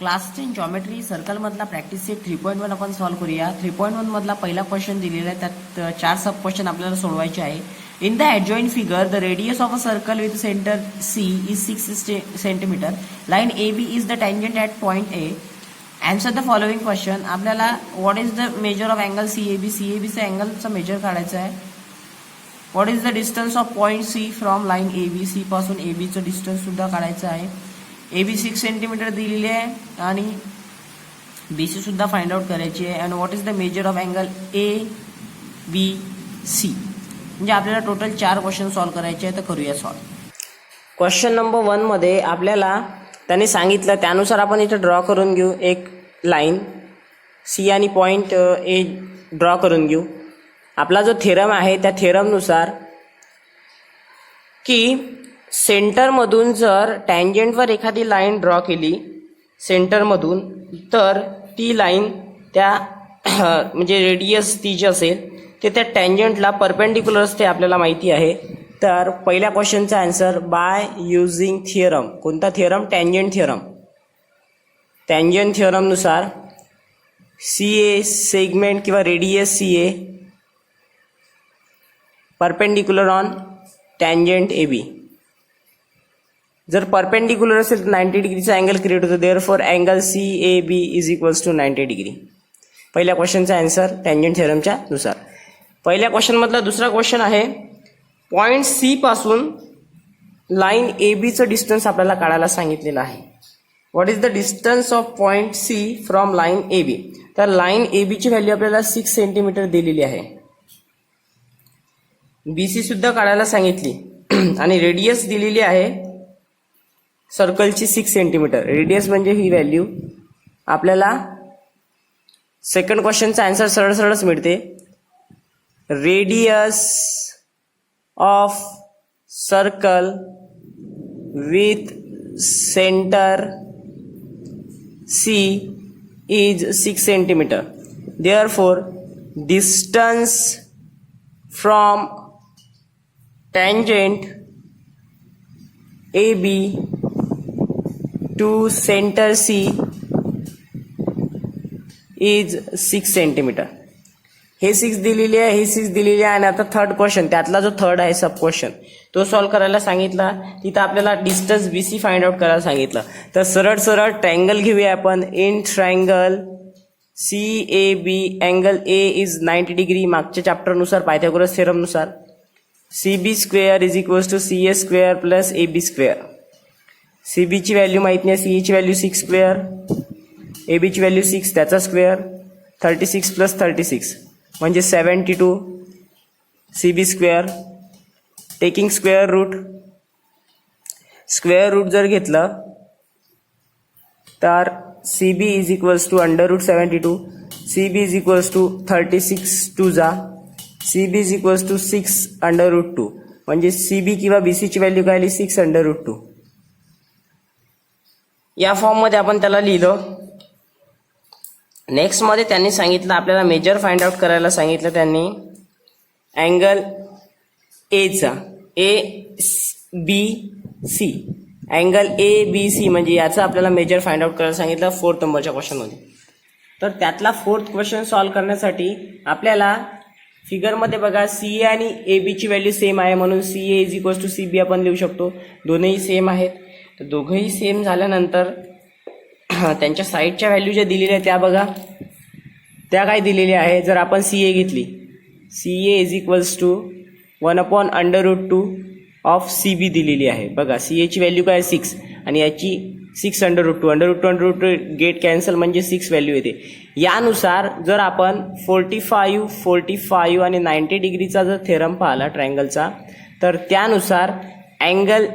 Class 10 geometry सर्कलमधला practice set 3.1 आपण solve करूया. 3.1 मधला पहिला क्वेश्चन दिलेला आहे, त्यात 4 सब क्वेश्चन आपल्याला सोडवायचे आहे. In the adjoint figure the radius of a circle with centre C is 6 centimetre. Line A B is the tangent at point A. Answer the following question. आपल्याला what is the measure of angle C A B. C A बीचा अँगलचा measure काढायचा आहे. What is the distance of point C from line A B. C पासून A बीचं distance सुद्धा काढायचं आहे. ए बी 6 सेंटीमीटर दिलेली आहे आणि बी सी सुद्धा फाइंड आउट करायची आहे. And what is the measure of angle A B C. म्हणजे आपल्याला टोटल 4 क्वेश्चन सॉल्व्ह करायचे आहे. तर करूया सॉल्व्ह. क्वेश्चन नंबर 1 मध्ये आपल्याला त्यांनी सांगितलं त्यानुसार आपण इथे ड्रॉ करून घेऊ. एक लाईन सी आणि पॉईंट ए ड्रॉ करून घेऊ. आपला जो थेरम आहे त्या थेरमनुसार की सेंटरमधून जर टँजंटवर एखादी लाईन ड्रॉ केली सेंटरमधून, तर ती लाईन त्या म्हणजे रेडियस ती जी असेल ते त्या टँजंटला परपेंडिक्युलर असते, आपल्याला माहिती आहे. तर पहिल्या क्वेश्चनचा आन्सर बाय युझिंग थिअरम. कोणता थिअरम? Tangent theorem. टँजंट थिअरमनुसार सी ए सेगमेंट किंवा radius C A perpendicular on tangent A B. जर परपेंडिक्युलर असेल तर 90 डिग्रीचा अँगल क्रिएट होतो. Therefore angle C A B is equals to 90 degree. पहिल्या क्वेश्चनचा आन्सर टँजंट थिअरमच्या नुसार. पहिल्या क्वेश्चनमधला दुसरा क्वेश्चन आहे, पॉईंट सी पासून लाईन ए बीचं डिस्टन्स आपल्याला काढायला सांगितलेलं आहे. What is the distance of point C from line A B. तर लाईन ए बीची व्हॅल्यू आपल्याला 6 सेंटीमीटर दिलेली आहे. बी सी सुद्धा काढायला सांगितली आणि रेडियस दिलेली आहे सर्कलची 6 सेंटीमीटर. रेडियस म्हणजे ही व्हॅल्यू आपल्याला सेकंड क्वेश्चनचा आन्सर सरळ सरळच मिळते. Radius of circle with centre C is 6 centimetre. Therefore distance from tangent A B to centre C is 6 centimetre. हे 6 दिलेली आहे, हे 6 दिलेली आहे. आणि आता थर्ड क्वेश्चन, त्यातला जो थर्ड आहे सब क्वेश्चन तो सॉल्व्ह करायला सांगितला. तिथं आपल्याला distance B C find out करायला सांगितलं. तर सरळ सरळ ट्रायंगल घेऊया आपण. In triangle C A B angle A is 90 degree. मागच्या चॅप्टरनुसार पायथागोरस थेरमनुसार C B square is equals to C A square plus A B square. C बीची व्हॅल्यू माहीत नाही, सी एची व्हॅल्यू 6 स्क्वेअर, ए बीची व्हॅल्यू 6 त्याचा स्क्वेअर. 36 प्लस 36 म्हणजे 72 C B square. Taking square root. Square root जर घेतलं तर C B is equals to under root 72. C B is equals to 36 two जा. C B is equals to 6 under root 2 म्हणजे C B किंवा बी सीची value काय आली 6 under root 2. या फॉर्ममध्ये आपण त्याला लिहिलं. नेक्स्टमध्ये त्यांनी सांगितलं आपल्याला मेजर फाइंड आउट करायला सांगितलं. त्यांनी अँगल एचा A B C angle A B C म्हणजे याचं आपल्याला मेजर फाइंड आउट करायला सांगितलं 4th नंबरच्या क्वेश्चनमध्ये. तर त्यातला 4th क्वेश्चन सॉल्व्ह करण्यासाठी आपल्याला फिगरमध्ये बघा सी ए आणि ए बीची व्हॅल्यू सेम आहे म्हणून C A is equals to C B आपण लिहू शकतो. दोनही सेम आहेत. तर दोघंही सेम झाल्यानंतर त्यांच्या साईडच्या व्हॅल्यू ज्या दिलेल्या आहेत त्या बघा, त्या काय दिलेल्या आहे. जर आपण सी ए घेतली, C A is equals to 1/√2 of C B दिलेली आहे. बघा सी एची व्हॅल्यू काय 6 आणि याची 6 अंडर रूट 2 गेट कॅन्सल म्हणजे 6 व्हॅल्यू येते. यानुसार जर आपण 45 आणि 90 डिग्रीचा जर थेरम पाहिला ट्रायंगलचा, तर त्यानुसार अँगल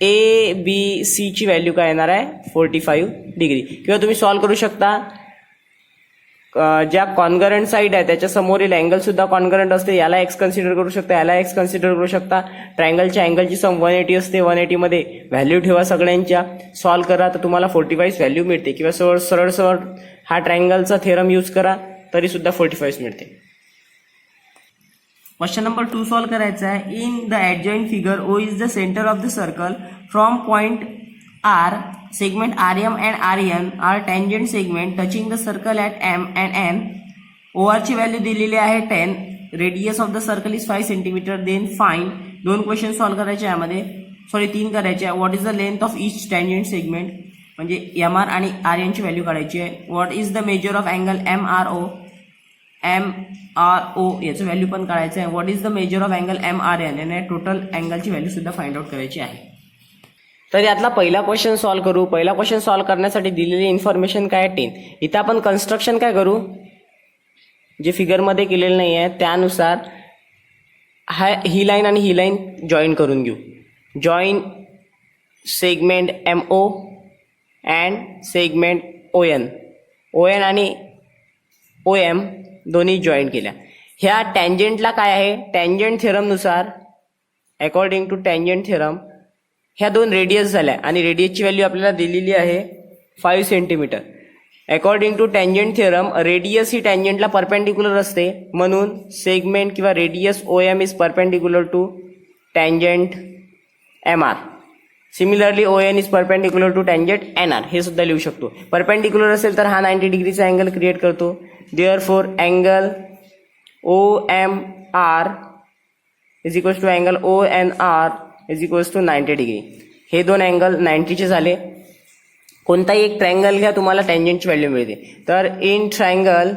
ए बी सीची व्हॅल्यू काय येणार आहे 45 डिग्री. किंवा तुम्ही सॉल्व्ह करू शकता ज्या कॉन्गरंट साईड आहे त्याच्या समोरील अँगल सुद्धा कॉन्गरंट असते. याला एक्स कन्सिडर करू शकता, याला एक्स कन्सिडर करू शकता. ट्रायंगलच्या अँगलची सम 180 असते. 180 मध्ये व्हॅल्यू ठेवा सगळ्यांच्या, सॉल्व्ह करा तर तुम्हाला 45 व्हॅल्यू मिळते. किंवा सरळ सरळ हा ट्रायंगलचा थेरम यूज करा तरी सुद्धा 45 मिळते. क्वेश्चन नंबर 2 सॉल्व्ह करायचा आहे. In the adjoint figure O is the centre of the circle from point R, segment RM and RN are tangent segment touching the circle at M and N. OR ची value दिलेली आहे 10, radius of the circle is 5 centimetre. Then find, 2 question solve करायचे यामध्ये, 3 करायचे. What is the length of each tangent segment, म्हणजे MR आणि RN ची value काढायची आहे. What is the measure of angle MRO याचं व्हॅल्यू पण काढायचं आहे. What is the measure of angle MRN आणि टोटल अँगलची व्हॅल्यू सुद्धा फाइंड आउट करायची आहे. तर यातला पहिला क्वेश्चन सॉल्व्ह करू. पहिला क्वेश्चन सॉल्व्ह करण्यासाठी दिलेली इन्फॉर्मेशन काय 10. इथं आपण कन्स्ट्रक्शन काय करू, जे फिगरमध्ये केलेलं नाही आहे त्यानुसार ही लाईन आणि ही लाईन जॉईन करून घेऊ. Join segment MO and segment ON आणि OM दोन्ही जॉईन केल्या. ह्या टँजंटला काय आहे, टँजंट थिअरमनुसार, अकॉर्डिंग टू टँजंट थिअरम ह्या 2 रेडियस झाल्या आणि रेडियसची व्हॅल्यू आपल्याला दिलेली आहे 5 centimetre. According to tangent theorem radius ही टँजंटला परपेंडिक्युलर असते, म्हणून सेगमेंट किंवा radius OM is perpendicular to tangent MR. Similarly ON is perpendicular to tangent NR. हे सुद्धा लिहू शकतो. परपेंडिक्युलर असेल तर हा 90 डिग्रीचा अँगल क्रिएट करतो. Therefore angle OMR is equals to angle ONR is equals to 90 degree. हे 2 अँगल 90चे झाले. कोणताही एक ट्रायंगल घ्या, तुम्हाला टँजंटची व्हॅल्यू मिळते. तर in triangle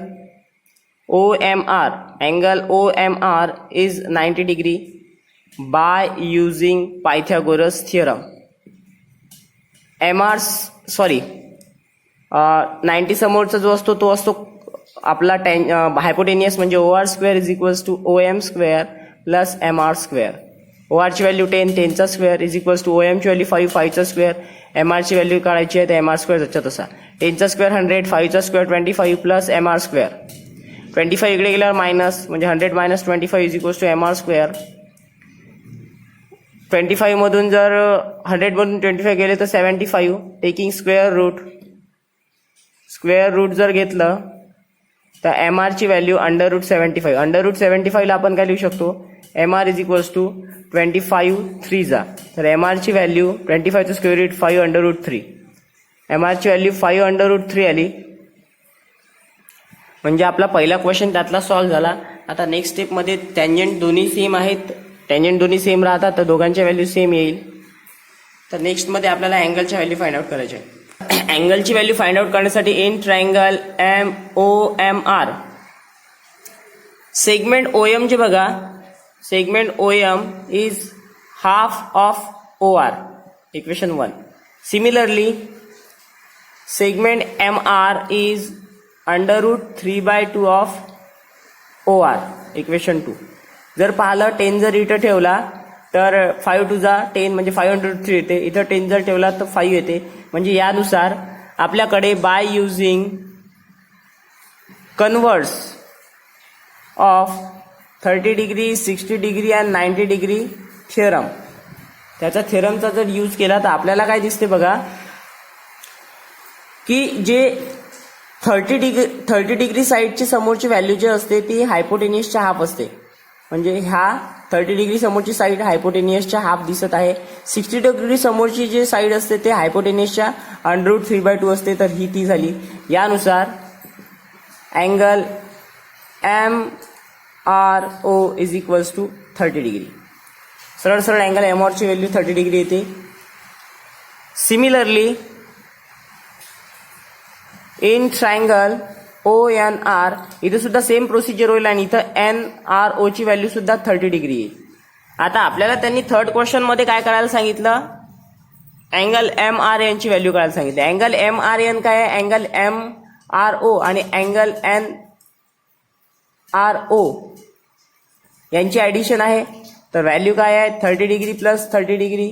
OMR, angle OMR is 90 degree by using Pythagoras theorem. 90 समोरचा जो असतो तो असतो आपला हायपोटेनियस, म्हणजे OR square is equals to OM square plus MR square. OR ची व्हॅल्यू 10, 10चा square is equals to OM ची व्हॅल्यू 5, 5चा स्क्वेअर. MR ची व्हॅल्यू काढायची आहे तर MR स्क्वेअर जसा तसा. 10चा स्क्वेअर 100, 5चा स्क्वेअर 25 प्लस MR स्क्वेअर. 25 इकडे गेल्यावर मायनस, म्हणजे 100 minus 25 is equals to MR square. 25 मधून जर 100 मधून 25 गेले तर 75. टेकिंग स्क्वेअर रूट जर घेतलं तर MR ची व्हॅल्यू √75. √75 ला आपण काय लिहू शकतो, MR इज इक्वल्स टू 25 3 तर MR ची व्हॅल्यू 25चं स्क्वेअर रूट 5 √3. MR ची व्हॅल्यू 5 √3 आली. म्हणजे आपला पहिला क्वेश्चन त्यातला सॉल्व्ह झाला. आता नेक्स्ट स्टेपमध्ये टँजंट दोन्ही सेम आहेत, टँजंट दोन्ही सेम राहतात तर दोघांच्या व्हॅल्यू सेम येईल. तर नेक्स्टमध्ये आपल्याला अँगलच्या व्हॅल्यू फाइंड आउट करायच्या आहे. अँगलची व्हॅल्यू फाइंड आउट करण्यासाठी in triangle MOMR segment OM जे बघा, segment OM is half of OR, equation 1. Similarly segment MR is √3/2 of OR, equation 2. जर पाहिलं 10 जर इथं ठेवला तर 5 2 10 म्हणजे 503 येते. इथं 10 जर ठेवला तर 5 येते. म्हणजे यानुसार आपल्याकडे by using converse of 30 degree 60 degree and 90 degree theorem, त्याचा थिअरमचा जर यूज केला तर आपल्याला काय दिसते बघा, की जे 30 डिग्री साईडची समोरची व्हॅल्यू जी असते ती हायपोटेनियसच्या हाफ असते. म्हणजे ह्या 30 डिग्री समोरची साईड हायपोटेनियसच्या हाफ दिसत आहे. 60 डिग्री समोरची जी साईड असते ते हायपोटेनियसच्या √3/2 असते, तर ही ती झाली. यानुसार angle MRO is equals to 30 degree. सरळ सरळ अँगल MR ची व्हॅल्यू 30 डिग्री येते. सिमिलरली इन ट्रायंगल ONR इथे सुद्धा सेम प्रोसिजर होईल आणि इथं NRO ची व्हॅल्यू सुद्धा 30 डिग्री येईल. आता आपल्याला त्यांनी थर्ड क्वेश्चन मध्ये काय करायला सांगितलं, अँगल MRN ची व्हॅल्यू काढायला सांगितली. अँगल MRN काय आहे, अँगल MRO आणि अँगल NRO यांची ऍडिशन आहे. तर व्हॅल्यू काय आहे, 30 degree plus 30 degree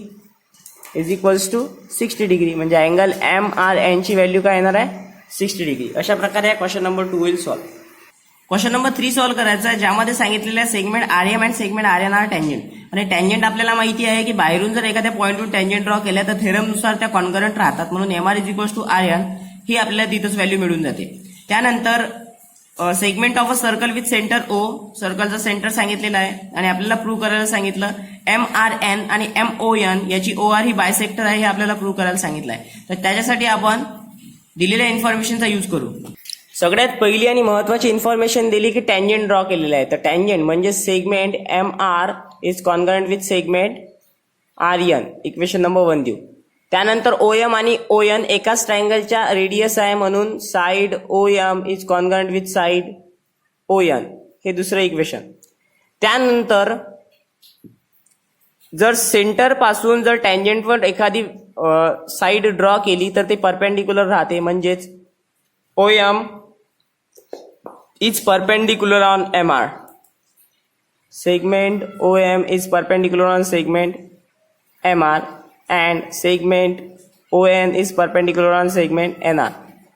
is equals to 60 degree. म्हणजे अँगल MRN ची व्हॅल्यू काय येणार आहे, 60 डिग्री. अशा प्रकारे क्वेश्चन नंबर 2 होईल सॉल्व्ह. क्वेश्चन नंबर 3 सॉल्व्ह करायचा आहे, ज्यामध्ये सांगितलेलं आहे segment RM and segment RN are tangent. आणि टँजंट आपल्याला माहिती आहे की बाहेरून जर एखाद्या पॉईंटवरून टँजंट ड्रॉ केल्या तर थेरमनुसार त्या कॉन्करंट राहतात, म्हणून MR is equals to RN ही आपल्याला तिथंच व्हॅल्यू मिळून जाते. त्यानंतर segment of a circle with centre O, सर्कलचा सेंटर सांगितलेला आहे आणि आपल्याला प्रूव्ह करायला सांगितलं MRN आणि MON याची OR ही बायसेक्टर आहे हे आपल्याला प्रूव्ह करायला सांगितलं आहे. तर त्याच्यासाठी आपण दिलेल्या इन्फॉर्मेशनचा यूज करू. सगळ्यात पहिली आणि महत्वाची इन्फॉर्मेशन दिली की टँजंट ड्रॉ केलेला आहे. तर टँजंट म्हणजे segment MR is congruent with segment RN. Equation number 1 देऊ. त्यानंतर OM आणि ON एकाच ट्रायंगलच्या रेडियस आहे म्हणून side OM is congruent with side ON. हे दुसरं इक्वेशन. त्यानंतर जर सेंटर पासून जर टँजंटवर एखादी साइड ड्रॉ केली तर ते परपेंडिक्युलर राहते, म्हणजेच OM is perpendicular on MR. Segment OM is perpendicular on segment MR and segment ON is perpendicular on segment NR.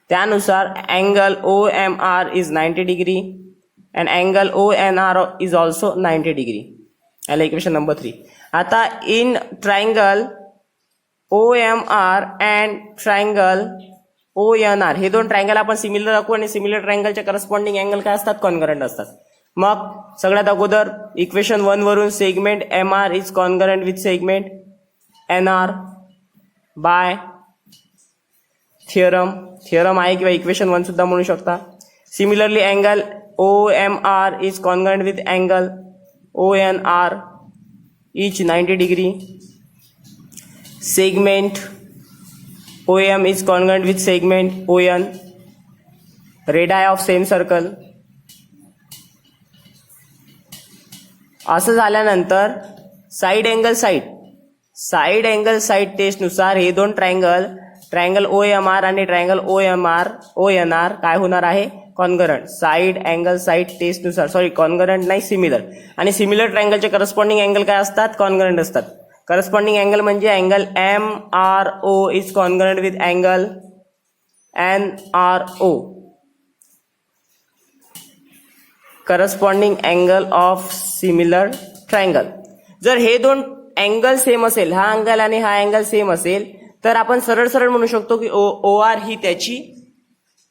त्यानुसार angle OMR is 90 degree and angle ONR is also 90 degree. याला equation number 3. आता in triangle OMR and triangle ONR हे दोन triangle आपण similar दाखवू आणि similar ट्रायंगलच्या corresponding angle काय असतात, कॉन्ग्रंट असतात. मग सगळ्यात अगोदर इक्वेशन 1 वरून segment MR is congruent with segment NR by theorem आहे किंवा इक्वेशन 1 सुद्धा म्हणू शकता. Similarly angle OMR is congruent with angle ONR each 90 degree. Segment OM is congruent with segment ON. Radii of same circle. असं झाल्यानंतर side angle side टेस्टनुसार हे दोन ट्रायंगल OMR आणि ट्रायंगल ONR काय होणार आहे, कॉन्ग्रंट. साइड अँगल साइड टेस्टनुसार कॉन्ग्रंट नाही सिमिलर. आणि सिमिलर ट्रायंगलचे करस्पॉन्डिंग अँगल काय असतात, कॉन्ग्रंट असतात. करस्पॉन्डिंग अँगल म्हणजे angle MRO is congruent with angle NRO. Corresponding angle of similar triangle. जर हे दोन अँगल सेम असेल, हा अँगल आणि हा अँगल सेम असेल, तर आपण सरळ म्हणू शकतो की OR ही त्याची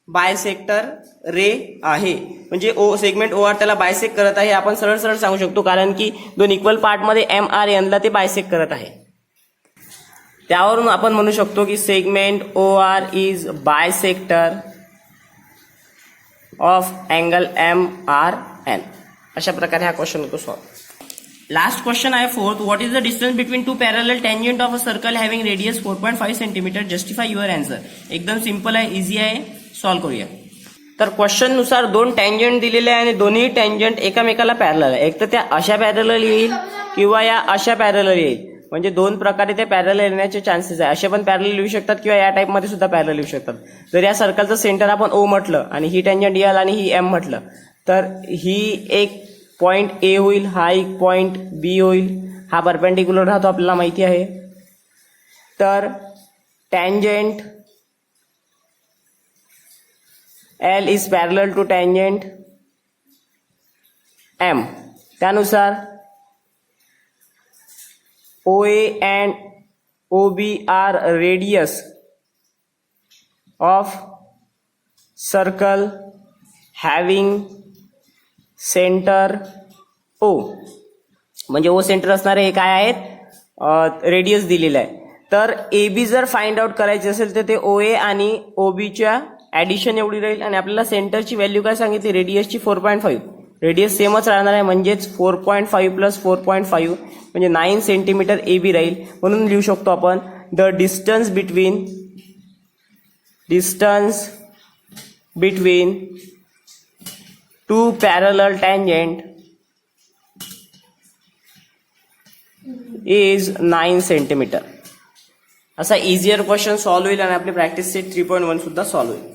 बायसेक्टर रे आहे. म्हणजे सेगमेंट OR त्याला बायसेक्ट करत आहे आपण सरळ सांगू शकतो, कारण की दोन इक्वल पार्टमध्ये MRN ला ते बायसेक्ट करत आहे. त्यावरून आपण म्हणू शकतो की segment OR is bisector of angle MRN. अशा प्रकारे हा क्वेश्चन होतो सॉल्व. लास्ट क्वेश्चन आहे 4th. What is the distance between two parallel tangent of a circle having radius 4.5 centimetre. Justify your answer. एकदम सिंपल आहे, इझी आहे, solve करूया. तर क्वेश्चन नुसार दोन टँजंट दिलेले आहे आणि दोन्ही टँजंट एकामेकाला पॅरलल आहे. एक तर त्या अशा पॅरलल येईल किंवा या अशा पॅरलल येईल. म्हणजे दोन प्रकारे ते पॅरलल येण्याचे चान्सेस आहे. असे पण पॅरलल येऊ शकतात किंवा या टाईपमध्ये सुद्धा पॅरलल येऊ शकतात. जर या सर्कलचं सेंटर आपण O म्हटलं आणि ही टँजंट L आणि ही M म्हटलं, तर ही एक पॉइंट A होईल, हा एक पॉइंट B होईल. हा परपेंडिक्युलर राहतो आपल्याला माहिती आहे. तर tangent L is parallel to tangent M. त्यानुसार OA and OB are radius of circle having center O. म्हणजे O सेंटर असणारे हे काय आहेत, रेडियस दिलेलं आहे. तर AB जर फाइंड आउट करायचे असेल तर ते OA आणि OBच्या ऍडिशन एवढी राहील आणि आपल्याला सेंटरची व्हॅल्यू काय सांगितली, रेडियसची 4.5. रेडियस सेमच राहणार आहे, म्हणजेच 4.5 प्लस 4.5 म्हणजे 9 सेंटीमीटर AB राहील. म्हणून लिहू शकतो आपण the distance between two parallel tangent is 9 centimetre. असा इझियर क्वेश्चन सॉल्व्ह होईल आणि आपली प्रॅक्टिस सेट 3.1 सुद्धा सॉल्व्ह होईल.